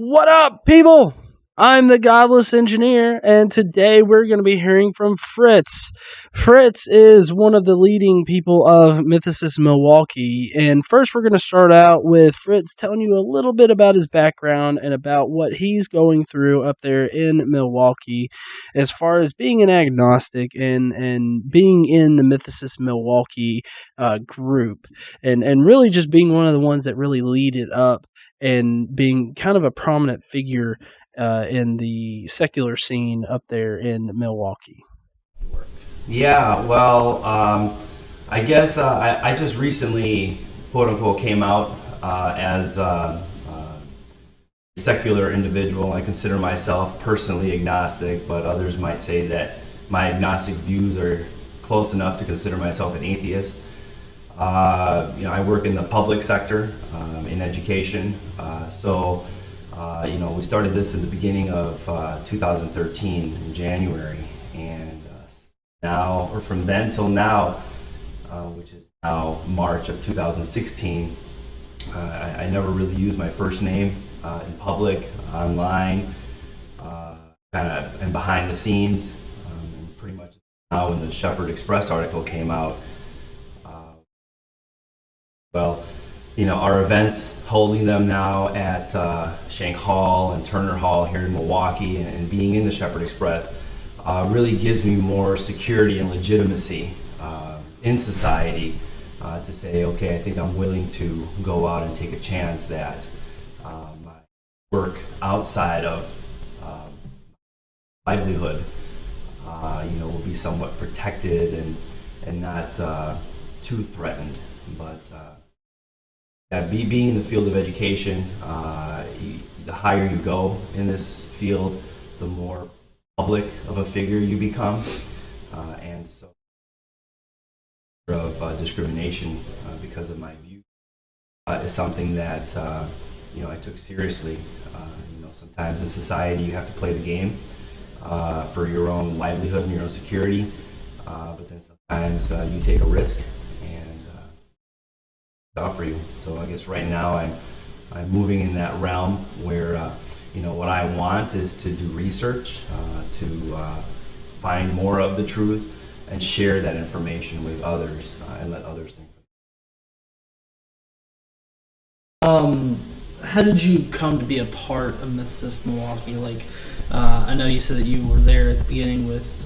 What up, people? I'm the Godless engineer, and today we're going to be hearing from Fritz. Fritz is one of the leading people of Mythicist Milwaukee, and first we're going to start out with Fritz telling you a little bit about his background and about what he's going through up there in Milwaukee as far as being an agnostic and being in the Mythicist Milwaukee group, and really just being one of the ones that really lead it up and being kind of a prominent figure in the secular scene up there in Milwaukee. Yeah, well, I guess I just recently, quote unquote, came out as a secular individual. I consider myself personally agnostic, but others might say that my agnostic views are close enough to consider myself an atheist. I work in the public sector in education. We started this in the beginning of 2013 in January, and now, or from then till now, which is now March of 2016, I never really used my first name in public, online, kind of, and behind the scenes. And pretty much now, when the Shepherd Express article came out, our events, holding them now at Shank Hall and Turner Hall here in Milwaukee, and being in the Shepherd Express really gives me more security and legitimacy in society to say, okay, I think I'm willing to go out and take a chance that my work outside of livelihood, will be somewhat protected and not too threatened. But being in the field of education, the higher you go in this field, the more public of a figure you become, and so of discrimination because of my view is something that I took seriously. Sometimes in society you have to play the game for your own livelihood and your own security, but then sometimes you take a risk and out for you. So I guess right now I'm moving in that realm where what I want is to do research, to find more of the truth and share that information with others and let others think. How did you come to be a part of Mythicist Milwaukee? I know you said that you were there at the beginning with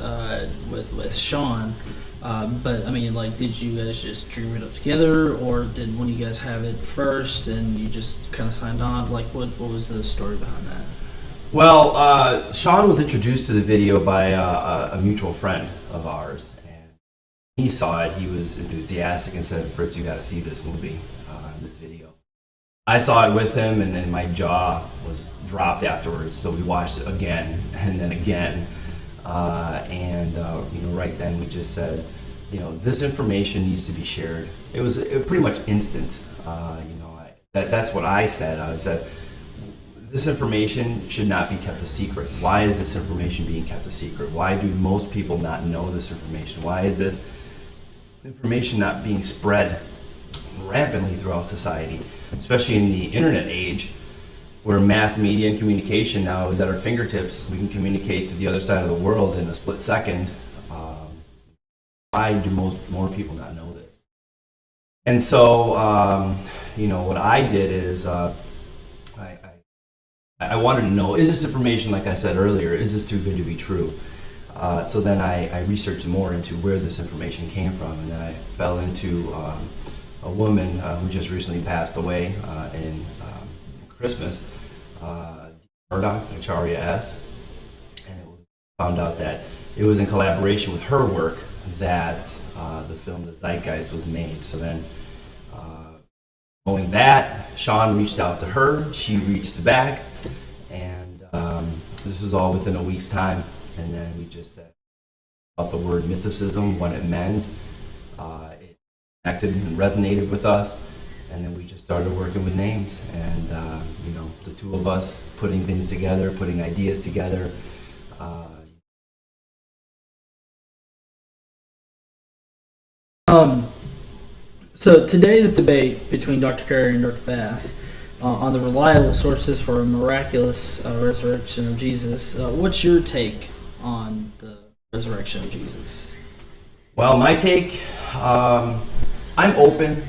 Sean, but I mean, did you guys just dream it up together, or did one of you guys have it first and you just kind of signed on? What was the story behind that? Well, Sean was introduced to the video by a mutual friend of ours, and he saw it. He was enthusiastic and said, "Fritz, you got to see this movie, this video." I saw it with him, and then my jaw was dropped afterwards. So we watched it again and then again, right then we just said, this information needs to be shared. It was pretty much instant. That's what I said. I said, this information should not be kept a secret. Why is this information being kept a secret? Why do most people not know this information? Why is this information not being spread rampantly throughout society, especially in the internet age, where mass media and communication now is at our fingertips? We can communicate to the other side of the world in a split second. Why do more people not know this? And so, what I did is I wanted to know, is this information, like I said earlier, is this too good to be true? So then I researched more into where this information came from, and then I fell into a woman who just recently passed away in Christmas, Murdoch, Acharya S. And it was found out that it was in collaboration with her work that the film The Zeitgeist was made. So then, knowing that, Sean reached out to her, she reached back, and this was all within a week's time. And then we just said about the word mythicism, what it meant. It connected and resonated with us, and then we just started working with names, and the two of us putting things together, putting ideas together. So today's debate between Dr. Carey and Dr. Bass on the reliable sources for a miraculous resurrection of Jesus. What's your take on the resurrection of Jesus? Well, my take, I'm open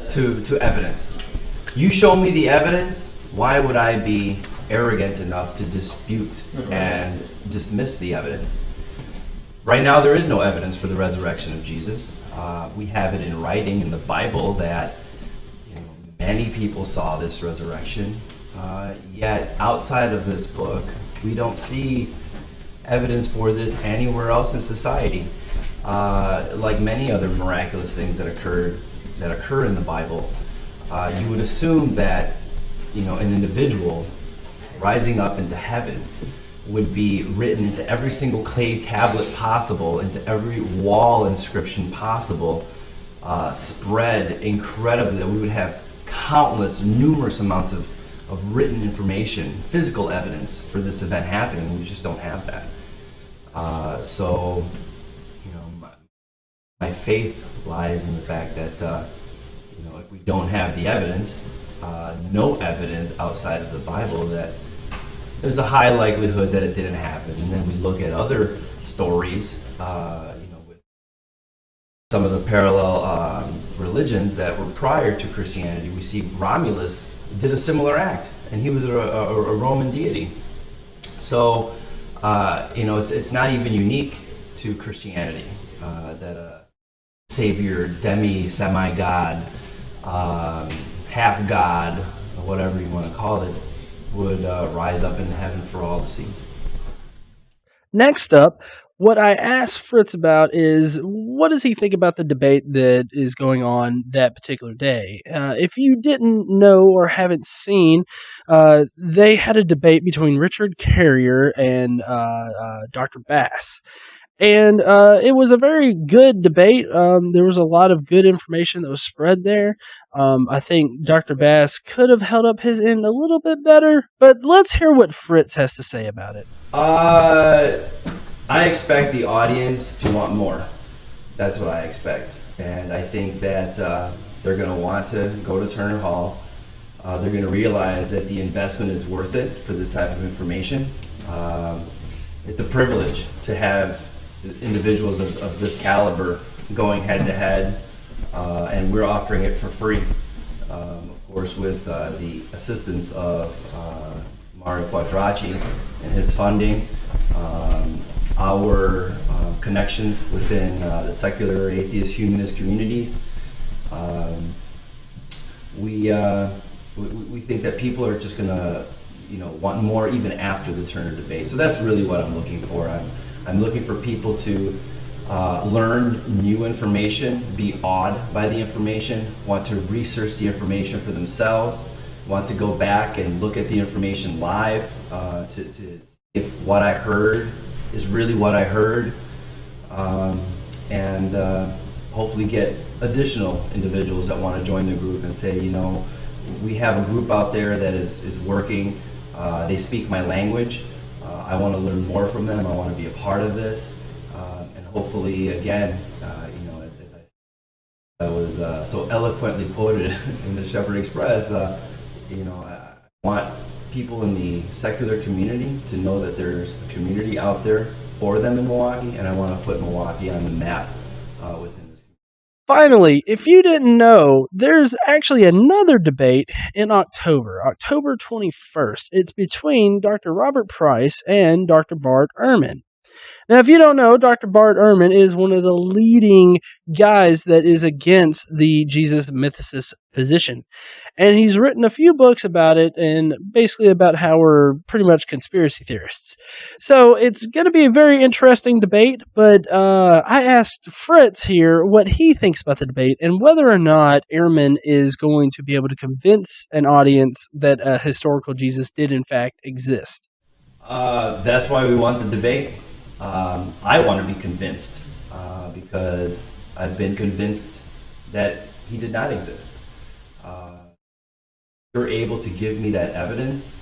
to evidence. You show me the evidence, why would I be arrogant enough to dispute and dismiss the evidence? Right now, there is no evidence for the resurrection of Jesus. We have it in writing in the Bible that many people saw this resurrection, yet outside of this book, we don't see evidence for this anywhere else in society. Like many other miraculous things that occur in the Bible, you would assume that an individual rising up into heaven would be written into every single clay tablet possible, into every wall inscription possible, spread incredibly, that we would have numerous amounts of written information, physical evidence for this event happening. We just don't have that. So my faith lies in the fact that if we don't have the evidence, no evidence outside of the Bible, that there's a high likelihood that it didn't happen. And then we look at other stories, with some of the parallel religions that were prior to Christianity. We see Romulus did a similar act, and he was a Roman deity. So, it's not even unique to Christianity that a savior, semi-god, half-god, whatever you want to call it, would rise up into heaven for all to see. Next up, what I asked Fritz about is, what does he think about the debate that is going on that particular day? If you didn't know or haven't seen, they had a debate between Richard Carrier and Dr. Bass. And it was a very good debate. There was a lot of good information that was spread there. I think Dr. Bass could have held up his end a little bit better, but let's hear what Fritz has to say about it. I expect the audience to want more. That's what I expect. And I think that they're going to want to go to Turner Hall. They're going to realize that the investment is worth it for this type of information. It's a privilege to have individuals of this caliber going head to head, and we're offering it for free. Of course, with the assistance of Mario Quadracci and his funding, our connections within the secular, atheist, humanist communities. We think that people are just going to want more even after the Turner debate. So that's really what I'm looking for. I'm looking for people to learn new information, be awed by the information, want to research the information for themselves, want to go back and look at the information live to see if what I heard is really what I heard, and hopefully get additional individuals that want to join the group and say, we have a group out there that is working, they speak my language, I want to learn more from them, I want to be a part of this, and hopefully, again, as I was so eloquently quoted in the Shepherd Express, I want people in the secular community to know that there's a community out there for them in Milwaukee, and I want to put Milwaukee on the map within this community. Finally, if you didn't know, there's actually another debate in October 21st. It's between Dr. Robert Price and Dr. Bart Ehrman. Now, if you don't know, Dr. Bart Ehrman is one of the leading guys that is against the Jesus mythicist position. And he's written a few books about it, and basically about how we're pretty much conspiracy theorists. So it's going to be a very interesting debate, but I asked Fritz here what he thinks about the debate and whether or not Ehrman is going to be able to convince an audience that a historical Jesus did in fact exist. That's why we want the debate. I want to be convinced because I've been convinced that he did not exist. You're able to give me that evidence.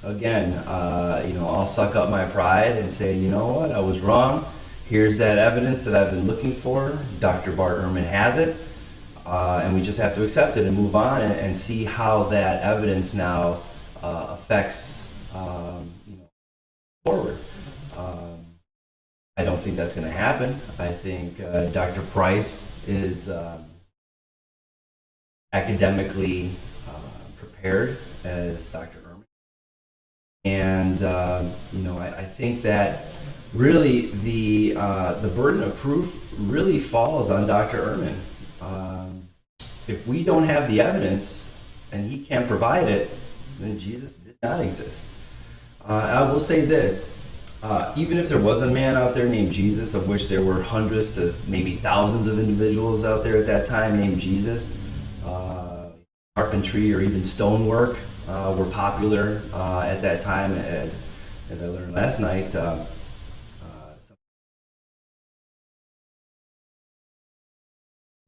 Again, I'll suck up my pride and say, you know what, I was wrong. Here's that evidence that I've been looking for. Dr. Bart Ehrman has it. and we just have to accept it and move on and see how that evidence now affects forward. I don't think that's going to happen. I think Dr. Price is academically prepared as Dr. Ehrman. And I think that really the burden of proof really falls on Dr. Ehrman. If we don't have the evidence and he can't provide it, then Jesus did not exist. I will say this, even if there was a man out there named Jesus, of which there were hundreds to maybe thousands of individuals out there at that time named Jesus, carpentry or even stonework were popular at that time, as I learned last night.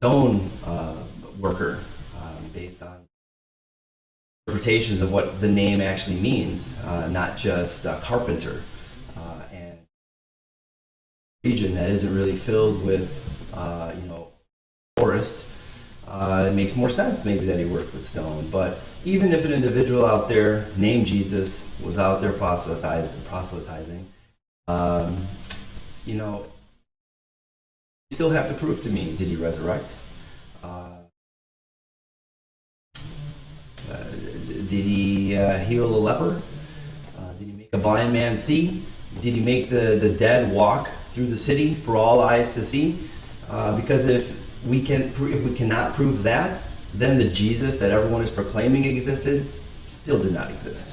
Stone worker, based on interpretations of what the name actually means, not just carpenter, and region that isn't really filled with forest. It makes more sense maybe that he worked with stone. But even if an individual out there named Jesus was out there proselytizing, you still have to prove to me, did he resurrect? Did he heal a leper? Did he make a blind man see? Did he make the dead walk through the city for all eyes to see? Because if we cannot prove that, then the Jesus that everyone is proclaiming existed still did not exist.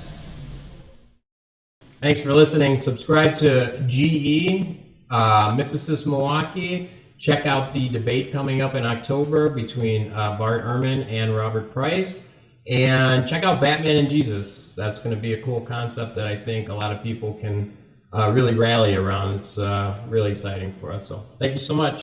Thanks for listening. Subscribe to GE, Mythicist Milwaukee. Check out the debate coming up in October between Bart Ehrman and Robert Price. And check out Batman and Jesus. That's going to be a cool concept that I think a lot of people can really rally around. It's really exciting for us. So thank you so much.